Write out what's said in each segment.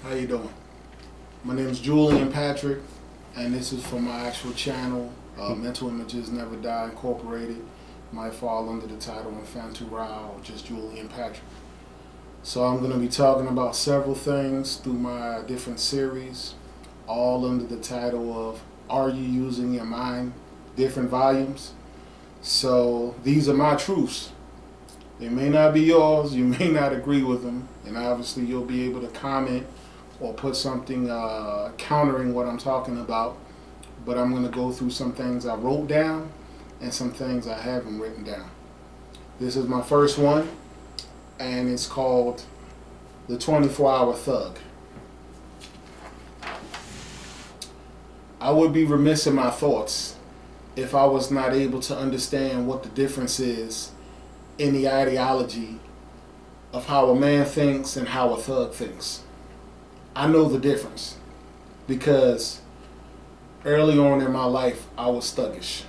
How you doing? My name is Julian Patrick, and this is for my actual channel, Mental Images Never Die Incorporated. Might fall under the title Infantu Rao, or just Julian Patrick. So I'm going to be talking about several things through my different series, all under the title of Are You Using Your Mind? Different volumes. So these are my truths. They may not be yours, you may not agree with them, and obviously you'll be able to comment or put something countering what I'm talking about. But I'm going to go through some things I wrote down and some things I haven't written down. This is my first one, and it's called The 24-Hour Thug. I would be remiss in my thoughts if I was not able to understand what the difference is in the ideology of how a man thinks and how a thug thinks. I know the difference because early on in my life I was thuggish.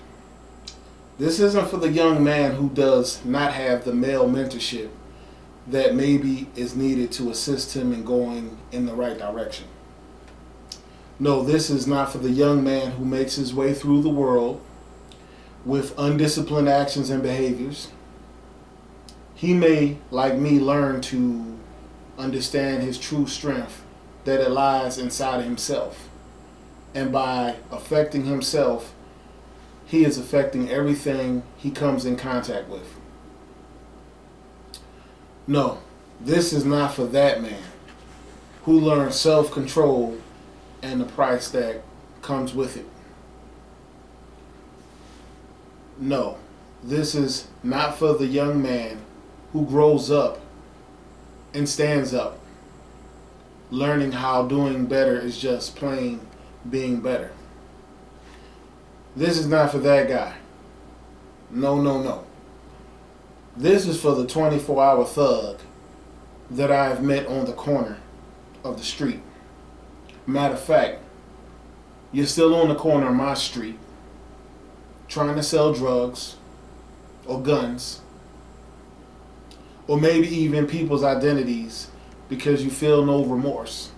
This isn't for the young man who does not have the male mentorship that maybe is needed to assist him in going in the right direction. No, this is not for the young man who makes his way through the world with undisciplined actions and behaviors. He may, like me, learn to understand his true strength, that it lies inside of himself. And by affecting himself, he is affecting everything he comes in contact with. No, this is not for that man who learns self-control and the price that comes with it. No, this is not for the young man who grows up and stands up, learning how doing better is just plain being better. This is not for that guy. No, no, no. This is for the 24-hour thug that I have met on the corner of the street. Matter of fact, you're still on the corner of my street trying to sell drugs or guns or maybe even people's identities because you feel no remorse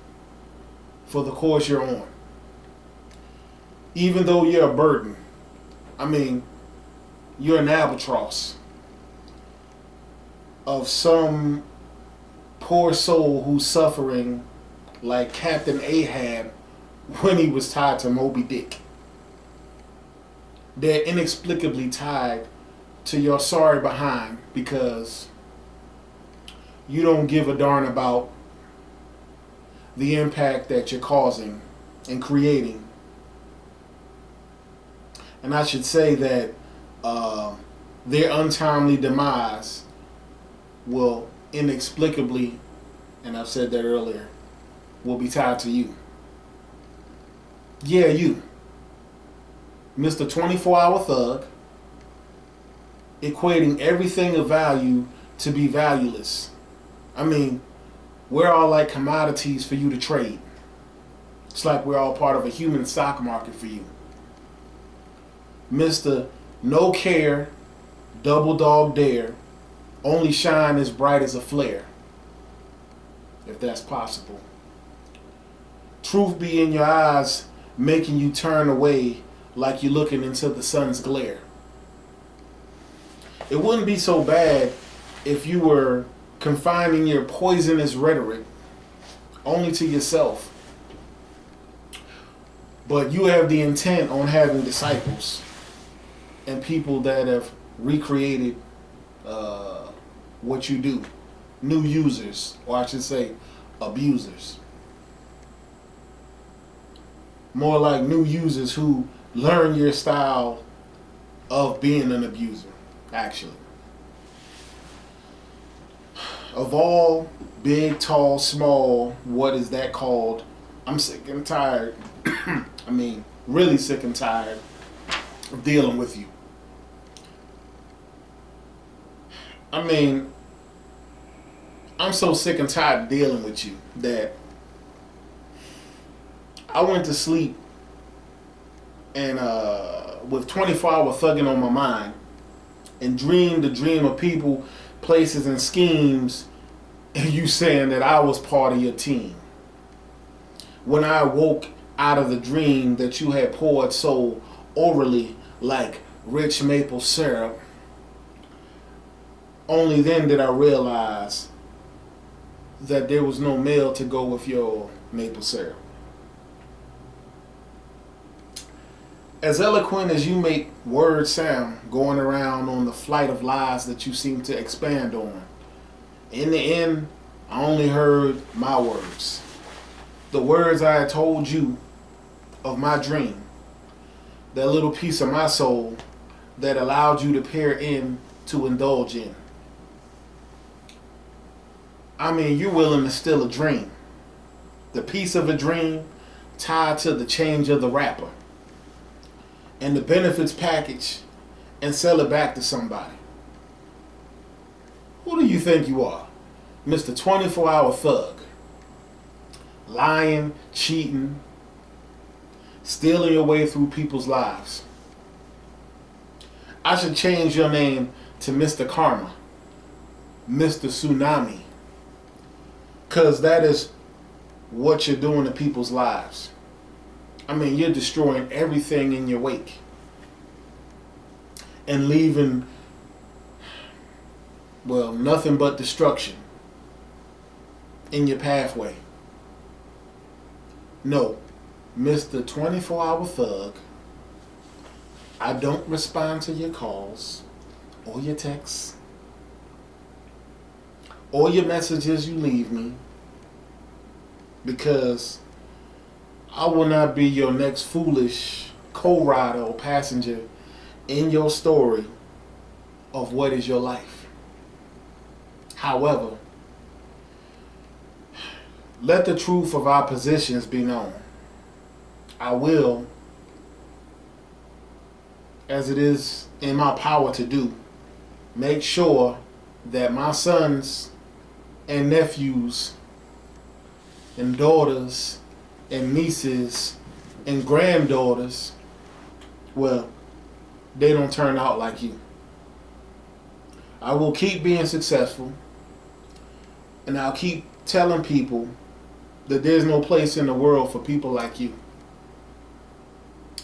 for the course you're on. Even though you're a burden, you're an albatross of some poor soul who's suffering like Captain Ahab when he was tied to Moby Dick. They're inexplicably tied to your sorry behind because you don't give a darn about the impact that you're causing and creating. And I should say that their untimely demise will inexplicably, and I've said that earlier, will be tied to you. Yeah, you. Mr. 24-hour thug, equating everything of value to be valueless. We're all like commodities for you to trade. It's like we're all part of a human stock market for you. Mr. No care, double dog dare, only shine as bright as a flare. If that's possible. Truth be in your eyes, making you turn away like you're looking into the sun's glare. It wouldn't be so bad if you were confining your poisonous rhetoric only to yourself. But you have the intent on having disciples and people that have recreated what you do. New users, or I should say abusers. More like new users who learn your style of being an abuser, actually. Of all big, tall, small, what is that called? I'm sick and tired. Really sick and tired of dealing with you. I'm so sick and tired of dealing with you that I went to sleep and with 24-hour thugging on my mind and dreamed the dream of people, places, and schemes, and you saying that I was part of your team. when I woke out of the dream that you had poured so orally like rich maple syrup, only then did I realize that there was no milk to go with your maple syrup. As eloquent as you make words sound, going around on the flight of lies that you seem to expand on, in the end, I only heard my words. The words I had told you of my dream. That little piece of my soul that allowed you to peer in to indulge in. I mean, you're willing to steal a dream. The piece of a dream tied to the change of the wrapper. And the benefits package and sell it back to somebody. Who do you think you are? Mr. 24-hour thug. Lying, cheating, stealing your way through people's lives. I should change your name to Mr. Karma, Mr. Tsunami, because that is what you're doing to people's lives. I mean, you're destroying everything in your wake and leaving, well, nothing but destruction in your pathway. No, Mr. 24-hour thug, I don't respond to your calls or your texts or your messages you leave me, because I will not be your next foolish co-rider or passenger in your story of what is your life. However, let the truth of our positions be known. I will, as it is in my power to do, make sure that my sons and nephews and daughters and nieces and granddaughters, well, they don't turn out like you. I will keep being successful, and I'll keep telling people that there's no place in the world for people like you.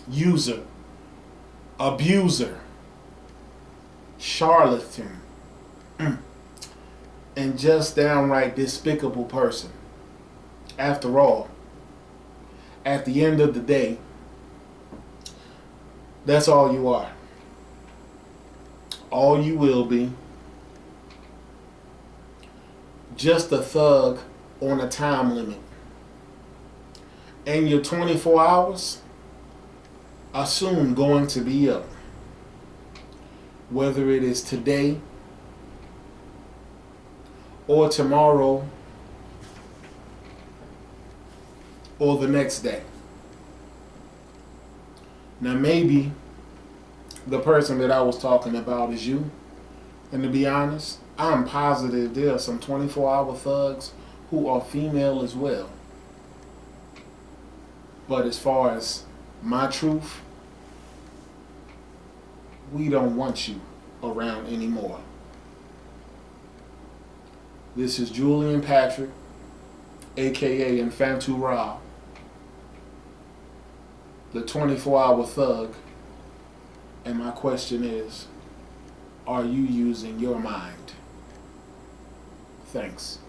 User, abuser, charlatan, and just downright despicable person. After all, at the end of the day, that's all you are. All you will be. Just a thug on a time limit. And your 24 hours are soon going to be up. Whether it is today or tomorrow or the next day. Now maybe the person that I was talking about is you. And to be honest, I'm positive there are some 24-hour thugs who are female as well. But as far as my truth, we don't want you around anymore. This is Julian Patrick, aka Infantu Ra, the 24-hour thug. And my question is, are you using your mind? Thanks.